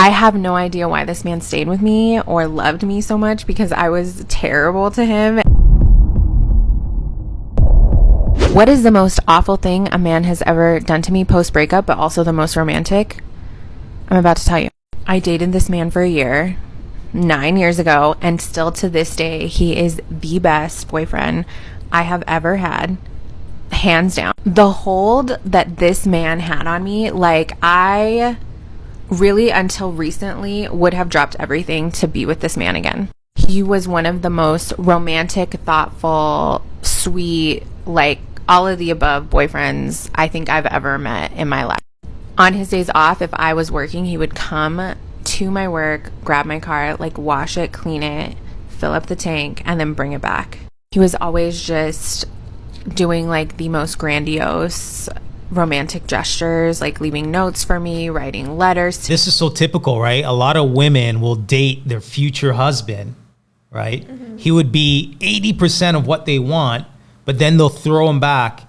I have no idea why this man stayed with me or loved me so much, because I was terrible to him. What is the most awful thing a man has ever done to me post-breakup, but also the most romantic? I'm about to tell you. I dated this man for a year, 9 years ago, and still to this day, he is the best boyfriend I have ever had. Hands down. The hold that this man had on me, like, I really, until recently, would have dropped everything to be with this man again. He was one of the most romantic, thoughtful, sweet, like, all of the above boyfriends I think I've ever met in my life. On his days off, if I was working, he would come to my work, grab my car, like, wash it, clean it, fill up the tank, and then bring it back. He was always just doing, like, the most grandiose romantic gestures, like leaving notes for me, writing letters. This is so typical, right? A lot of women will date their future husband, right? Mm-hmm. He would be 80% of what they want, but then they'll throw him back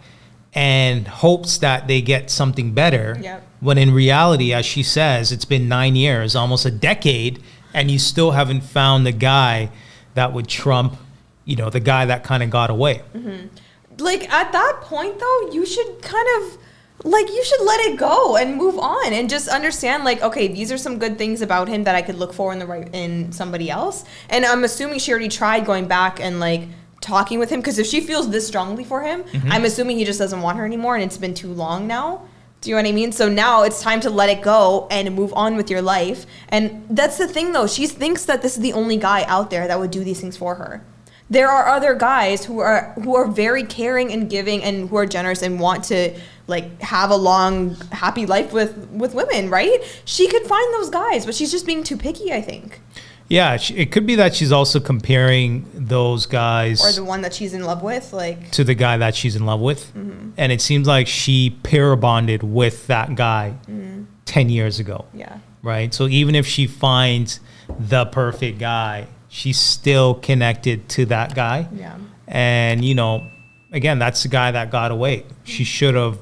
and hopes that they get something better. Yep. When in reality, as she says, it's been 9 years, almost a decade, and you still haven't found the guy that would trump, you know, the guy that kind of got away. Mm-hmm. Like, at that point, though, you should kind of, like, you should let it go and move on and just understand, like, okay, these are some good things about him that I could look for in somebody else. And I'm assuming she already tried going back and, like, talking with him, because if she feels this strongly for him, mm-hmm. I'm assuming he just doesn't want her anymore, and it's been too long now. Do you know what I mean? So now it's time to let it go and move on with your life. And that's the thing, though. She thinks that this is the only guy out there that would do these things for her. There are other guys who are very caring and giving and who are generous and want to, like, have a long, happy life with women, right? She could find those guys, but she's just being too picky, I think. Yeah, it could be that she's also comparing those guys, or the one that she's in love with, like, to the guy that she's in love with. Mm-hmm. And it seems like she pair bonded with that guy 10 years ago. Yeah. Right? So even if she finds the perfect guy, she's still connected to that guy. Yeah. And, you know, again, that's the guy that got away. She should have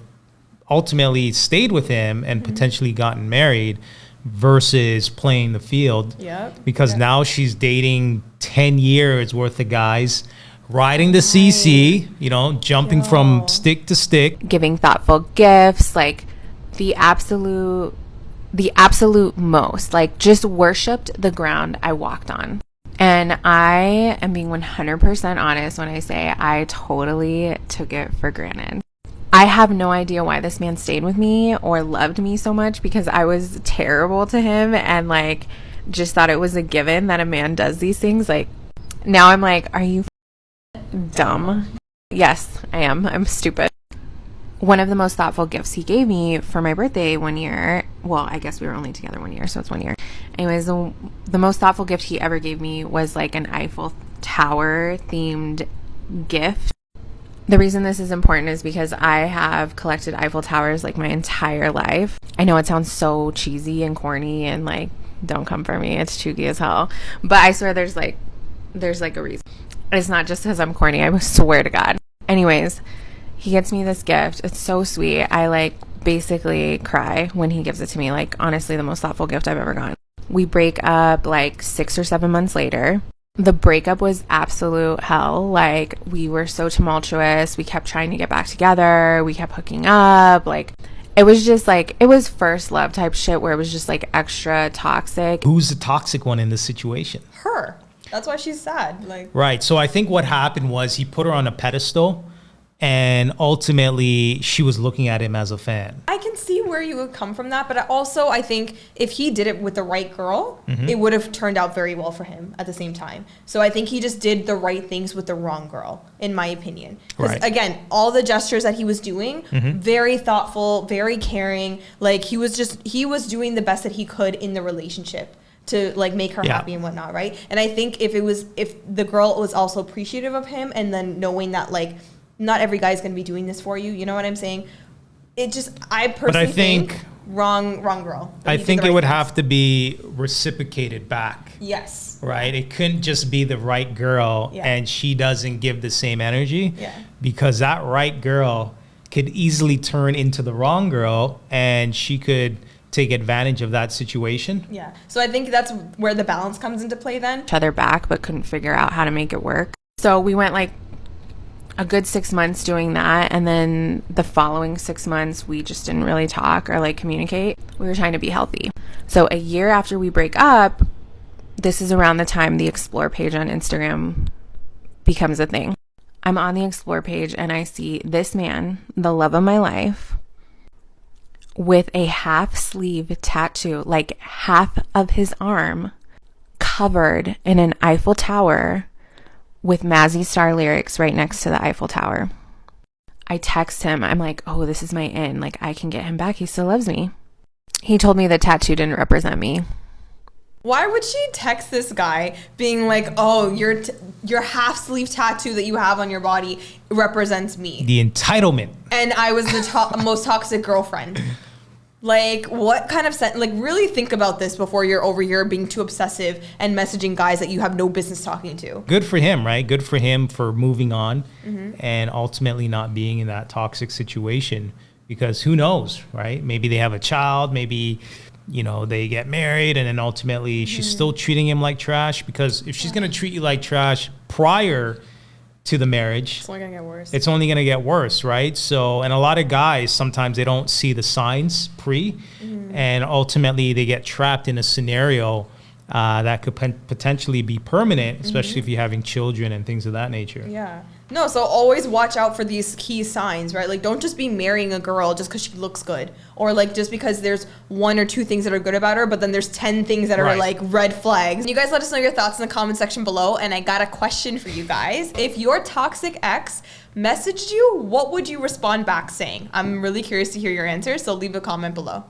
ultimately stayed with him and potentially gotten married versus playing the field. Yeah. Because now she's dating 10 years worth of guys, riding the CC, you know, jumping from stick to stick. Giving thoughtful gifts, like the absolute most, like, just worshipped the ground I walked on. And I am being 100% honest when I say I totally took it for granted. I have no idea why this man stayed with me or loved me so much, because I was terrible to him and, like, just thought it was a given that a man does these things. Like, now I'm like, are you dumb? Yes, I am. I'm stupid. One of the most thoughtful gifts he gave me for my birthday one year, well, I guess we were only together 1 year, so it's 1 year. Anyways, the most thoughtful gift he ever gave me was, like, an Eiffel Tower themed gift. The reason this is important is because I have collected Eiffel Towers, like, my entire life. I know it sounds so cheesy and corny and, like, don't come for me, it's chuggy as hell, but I swear there's a reason. It's not just because I'm corny, I swear to God. Anyways, he gets me this gift. It's so sweet. I, like, basically cry when he gives it to me. Like, honestly, the most thoughtful gift I've ever gotten. We break up, like, 6 or 7 months later. The breakup was absolute hell. Like, we were so tumultuous. We kept trying to get back together. We kept hooking up. Like, it was just, like, it was first love type shit where it was just, like, extra toxic. Who's the toxic one in this situation? Her. That's why she's sad. Like, right. So I think what happened was he put her on a pedestal, and ultimately she was looking at him as a fan. I can see where you would come from that, but also I think if he did it with the right girl, it would have turned out very well for him at the same time. So I think he just did the right things with the wrong girl, in my opinion. Because again, all the gestures that he was doing, very thoughtful, very caring. Like, he was doing the best that he could in the relationship to, like, make her happy and whatnot, right? And I think if the girl was also appreciative of him, and then knowing that, like, not every guy's going to be doing this for you. You know what I'm saying? I personally think wrong girl. I think it would have to be reciprocated back. Yes. Right? It couldn't just be the right girl and she doesn't give the same energy. Yeah. Because that right girl could easily turn into the wrong girl, and she could take advantage of that situation. Yeah. So I think that's where the balance comes into play then. Each other back, but couldn't figure out how to make it work. So we went like a good 6 months doing that. And then the following 6 months, we just didn't really talk or like communicate. We were trying to be healthy. So a year after we break up, this is around the time the Explore page on Instagram becomes a thing. I'm on the Explore page and I see this man, the love of my life, with a half sleeve tattoo, like half of his arm covered in an Eiffel Tower with Mazzy Star lyrics right next to the Eiffel Tower. I text him. I'm like, oh, this is my in. Like, I can get him back. He still loves me. He told me the tattoo didn't represent me. Why would she text this guy being like, oh, your half sleeve tattoo that you have on your body represents me? The entitlement. And I was the most toxic girlfriend. Like, what kind of like, really think about this before you're over here being too obsessive and messaging guys that you have no business talking to. Good for him, right? Good for him for moving on and ultimately not being in that toxic situation, because who knows, right? Maybe they have a child, maybe, you know, they get married, and then ultimately she's still treating him like trash, because if she's going to treat you like trash prior to the marriage, It's only gonna get worse. it's only going to get worse, right? So, and a lot of guys, sometimes they don't see the signs and ultimately they get trapped in a scenario that could potentially be permanent, especially if you're having children and things of that nature. Yeah. No, so always watch out for these key signs, right? Like, don't just be marrying a girl just because she looks good, or like just because there's one or two things that are good about her, but then there's 10 things that are like red flags. You guys let us know your thoughts in the comment section below, and I got a question for you guys. If your toxic ex messaged you, what would you respond back saying? I'm really curious to hear your answers, so leave a comment below.